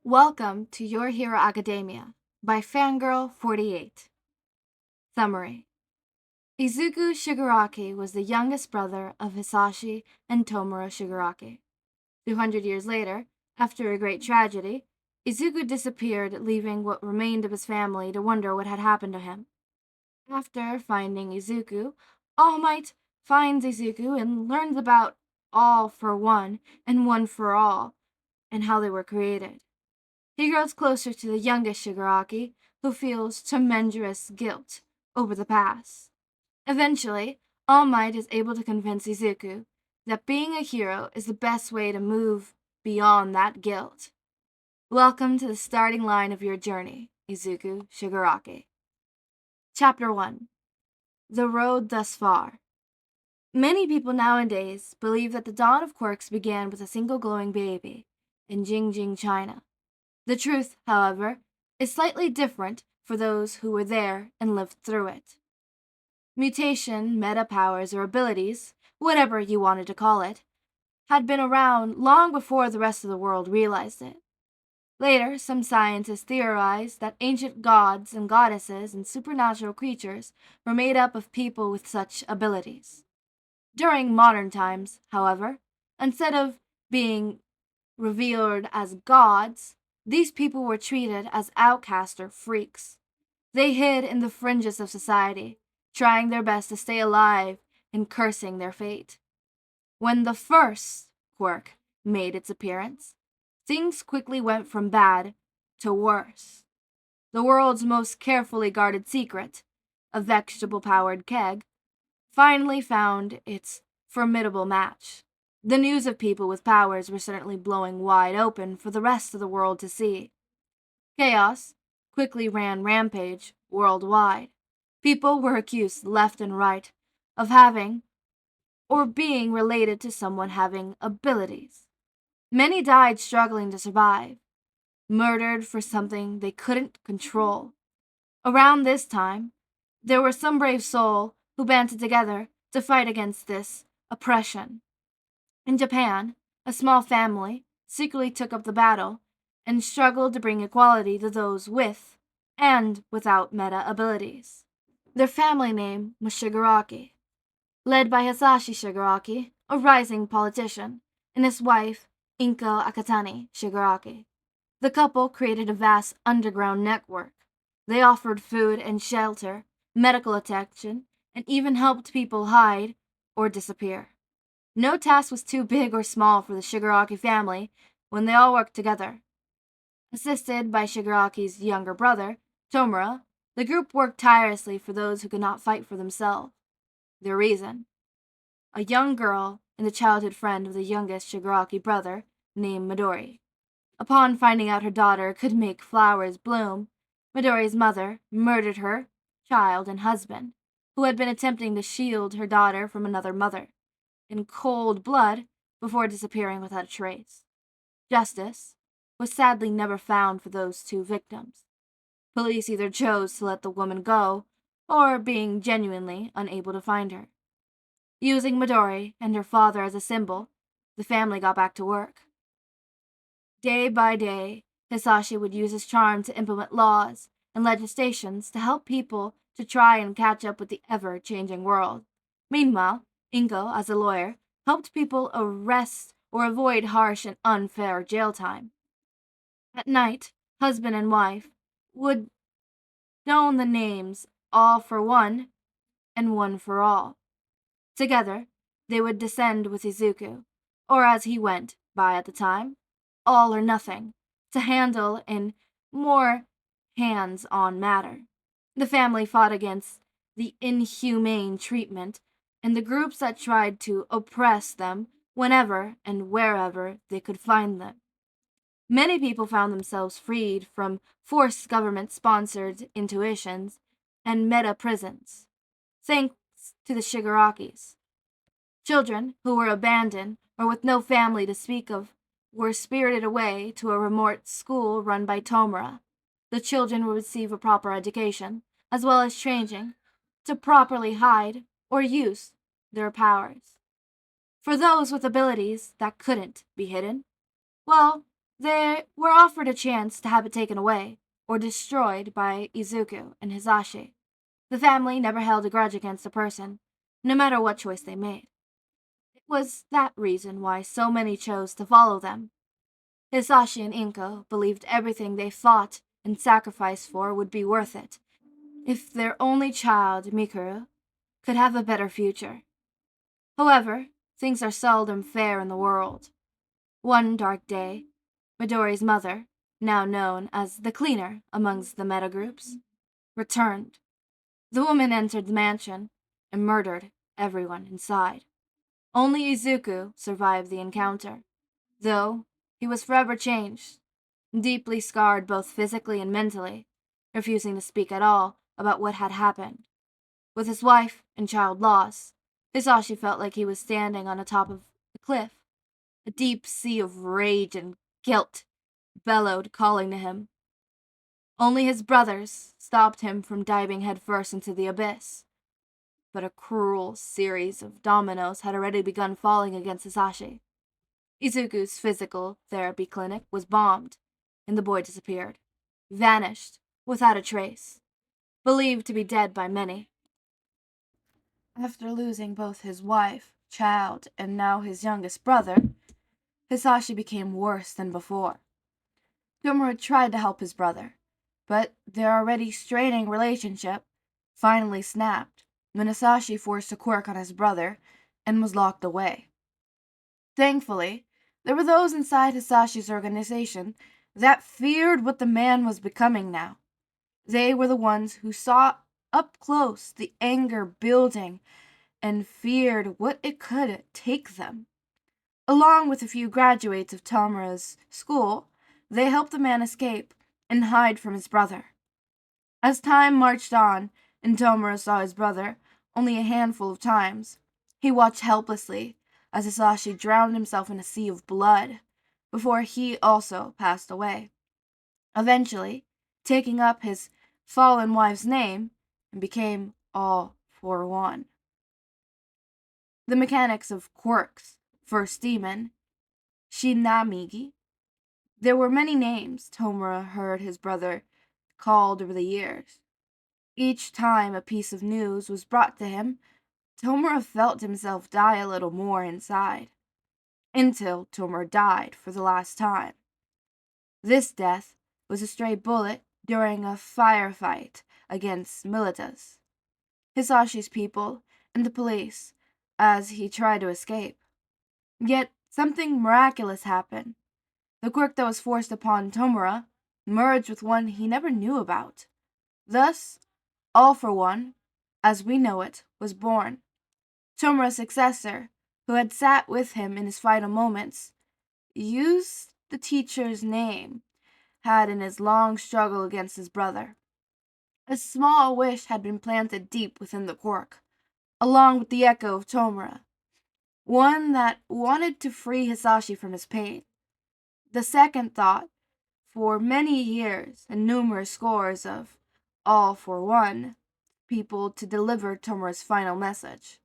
Welcome to Your Hero Academia by Fangirl48. Summary. Izuku Shigaraki was the youngest brother of Hisashi and Tomura Shigaraki. 200 years later, after a great tragedy, Izuku disappeared, leaving what remained of his family to wonder what had happened to him. After finding Izuku, All Might finds Izuku and learns about all for one and one for all, and how they were created. He grows closer to the youngest Shigaraki, who feels tremendous guilt over the past. Eventually, All Might is able to convince Izuku that being a hero is the best way to move beyond that guilt. Welcome to the starting line of your journey, Izuku Shigaraki. Chapter 1. The Road Thus Far. Many people nowadays believe that the dawn of quirks began with a single glowing baby in Jingjing, China. The truth, however, is slightly different for those who were there and lived through it. Mutation, meta powers, or abilities, whatever you wanted to call it, had been around long before the rest of the world realized it. Later, some scientists theorized that ancient gods and goddesses and supernatural creatures were made up of people with such abilities. During modern times, however, instead of being revered as gods, these people were treated as outcasts or freaks. They hid in the fringes of society, trying their best to stay alive and cursing their fate. When the first quirk made its appearance, things quickly went from bad to worse. The world's most carefully guarded secret, a vegetable-powered keg, finally found its formidable match. The news of people with powers were certainly blowing wide open for the rest of the world to see. Chaos quickly ran rampage worldwide. People were accused left and right of having or being related to someone having abilities. Many died struggling to survive, murdered for something they couldn't control. Around this time, there were some brave souls who banded together to fight against this oppression. In Japan, a small family secretly took up the battle and struggled to bring equality to those with and without meta abilities. Their family name was Shigaraki, led by Hisashi Shigaraki, a rising politician, and his wife, Inko Akatani Shigaraki. The couple created a vast underground network. They offered food and shelter, medical attention, and even helped people hide or disappear. No task was too big or small for the Shigaraki family when they all worked together. Assisted by Shigaraki's younger brother, Tomura, the group worked tirelessly for those who could not fight for themselves. Their reason: a young girl and the childhood friend of the youngest Shigaraki brother, named Midori. Upon finding out her daughter could make flowers bloom, Midori's mother murdered her child and husband, who had been attempting to shield her daughter from another mother, in cold blood before disappearing without a trace. Justice was sadly never found for those two victims. Police either chose to let the woman go, or being genuinely unable to find her. Using Midori and her father as a symbol, the family got back to work. Day by day, Hisashi would use his charm to implement laws and legislations to help people to try and catch up with the ever-changing world. Meanwhile, Ingo, as a lawyer, helped people arrest or avoid harsh and unfair jail time. At night, husband and wife would don the names All for One and One for All. Together, they would descend with Izuku, or as he went by at the time, All or Nothing, to handle in more hands-on matter. The family fought against the inhumane treatment and the groups that tried to oppress them whenever and wherever they could find them. Many people found themselves freed from forced government-sponsored intuitions and meta-prisons, thanks to the Shigarakis. Children who were abandoned or with no family to speak of were spirited away to a remote school run by Tomura. The children would receive a proper education, as well as training, to properly hide or use their powers. For those with abilities that couldn't be hidden, well, They were offered a chance to have it taken away or destroyed by Izuku and Hisashi. The family never held a grudge against a person, no matter what choice they made. It was that reason why so many chose to follow them. Hisashi and Inko believed everything they fought and sacrificed for would be worth it, if their only child, Mikuru, could have a better future. However, things are seldom fair in the world. One dark day, Midoriya's mother, now known as the cleaner amongst the metagroups, returned. The woman entered the mansion and murdered everyone inside. Only Izuku survived the encounter, though he was forever changed, deeply scarred both physically and mentally, refusing to speak at all about what had happened. With his wife and child lost, Hisashi felt like he was standing on the top of a cliff. A deep sea of rage and guilt bellowed, calling to him. Only his brothers stopped him from diving headfirst into the abyss. But a cruel series of dominoes had already begun falling against Hisashi. Izuku's physical therapy clinic was bombed, and the boy disappeared, vanished without a trace, believed to be dead by many. After losing both his wife, child, and now his youngest brother, Hisashi became worse than before. Tomura tried to help his brother, but their already straining relationship finally snapped when Hisashi forced a quirk on his brother and was locked away. Thankfully, there were those inside Hisashi's organization that feared what the man was becoming now. They were the ones who saw up close the anger building and feared what it could take them. Along with a few graduates of Tomura's school, they helped the man escape and hide from his brother. As time marched on, and Tomura saw his brother only a handful of times, he watched helplessly as Hisashi drowned himself in a sea of blood before he also passed away, eventually taking up his fallen wife's name and became All for One. The mechanics of quirks, first demon, Shinamigi. There were many names Tomura heard his brother called over the years. Each time a piece of news was brought to him, Tomura felt himself die a little more inside, until Tomura died for the last time. This death was a stray bullet during a firefight against Militas, Hisashi's people, and the police, as he tried to escape. Yet something miraculous happened. The quirk that was forced upon Tomura merged with one he never knew about. Thus, All for One, as we know it, was born. Tomura's successor, who had sat with him in his final moments, used the teacher's name had in his long struggle against his brother. A small wish had been planted deep within the quirk, along with the echo of Tomura, one that wanted to free Hisashi from his pain. The second thought, for many years and numerous scores of All for One people to deliver Tomura's final message.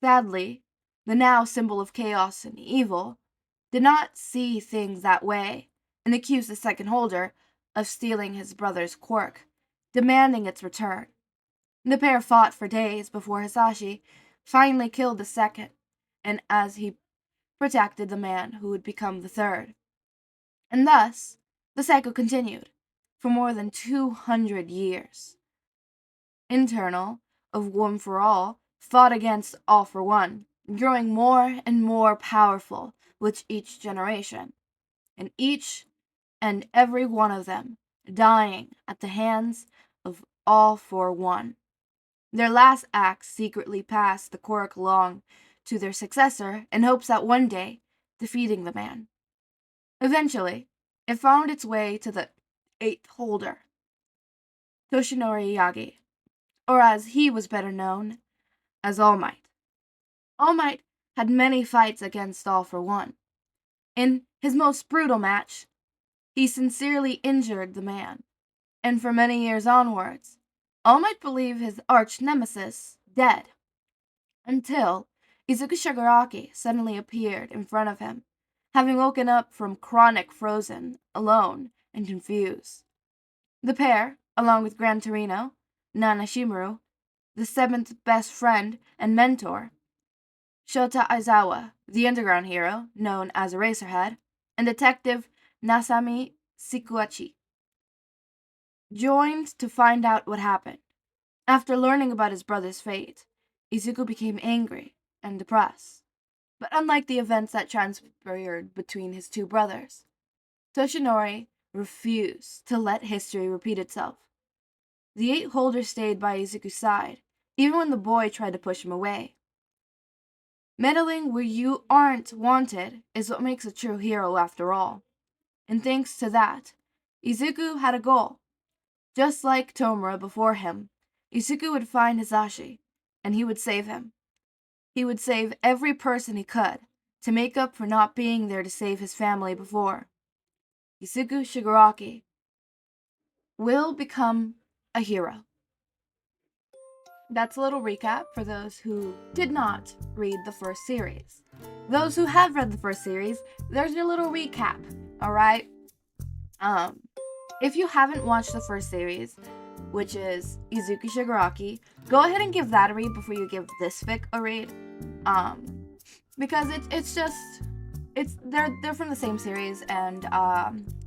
Sadly, the now symbol of chaos and evil did not see things that way and accused the second holder of stealing his brother's quirk, demanding its return. The pair fought for days before Hisashi finally killed the second, and as he protected the man who would become the third. And thus, the cycle continued for more than 200 years. Internal, of One for All, fought against All for One, growing more and more powerful with each generation, and each and every one of them dying at the hands of All for One. Their last acts secretly passed the quirk along to their successor in hopes that one day defeating the man. Eventually, it found its way to the eighth holder, Toshinori Yagi, or as he was better known, as All Might. All Might had many fights against All for One. In his most brutal match, he sincerely injured the man, and for many years onwards, All Might believed his arch-nemesis dead, until Izuku Shigaraki suddenly appeared in front of him, having woken up from chronic frozen, alone, and confused. The pair, along with Gran Torino, Nana Shimuru, the seventh best friend and mentor, Shota Aizawa, the underground hero, known as Eraserhead, and Detective Nasami Sikuachi, joined to find out what happened. After learning about his brother's fate, Izuku became angry and depressed. But unlike the events that transpired between his two brothers, Toshinori refused to let history repeat itself. The 8-holder stayed by Izuku's side, even when the boy tried to push him away. Meddling where you aren't wanted is what makes a true hero after all. And thanks to that, Izuku had a goal. Just like Tomura before him, Izuku would find Hisashi, and he would save him. He would save every person he could, to make up for not being there to save his family before. Izuku Shigaraki will become a hero. That's a little recap for those who did not read the first series. Those who have read the first series, there's your little recap, alright? If you haven't watched the first series, which is Izuku Shigaraki, go ahead and give that a read before you give this fic a read. Because they're from the same series, and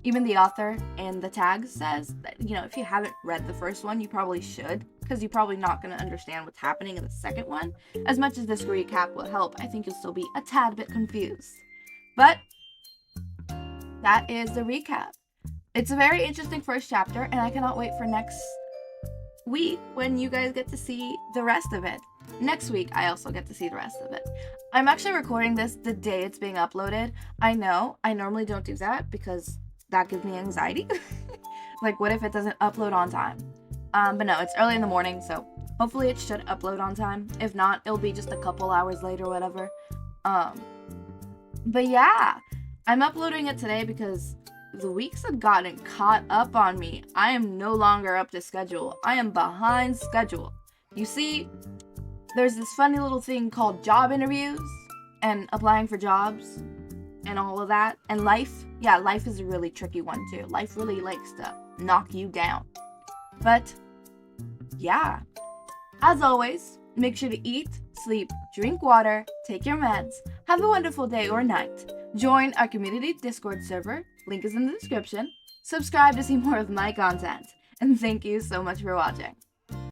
even the author in the tag says that, if you haven't read the first one, you probably should, because you're probably not going to understand what's happening in the second one. As much as this recap will help, I think you'll still be a tad bit confused. But that is the recap. It's a very interesting first chapter, and I cannot wait for next week when you guys get to see the rest of it. Next week, I also get to see the rest of it. I'm actually recording this the day it's being uploaded. I know, I normally don't do that because that gives me anxiety. Like, what if it doesn't upload on time? But no, it's early in the morning, so hopefully it should upload on time. If not, it'll be just a couple hours later or whatever. But yeah, I'm uploading it today because the weeks have gotten caught up on me. I am no longer up to schedule. I am behind schedule. You see, there's this funny little thing called job interviews and applying for jobs and all of that. And life, yeah, life is a really tricky one too. Life really likes to knock you down. But yeah, as always, make sure to eat, sleep, drink water, take your meds, have a wonderful day or night. Join our community Discord server, link is in the description, subscribe to see more of my content, and thank you so much for watching.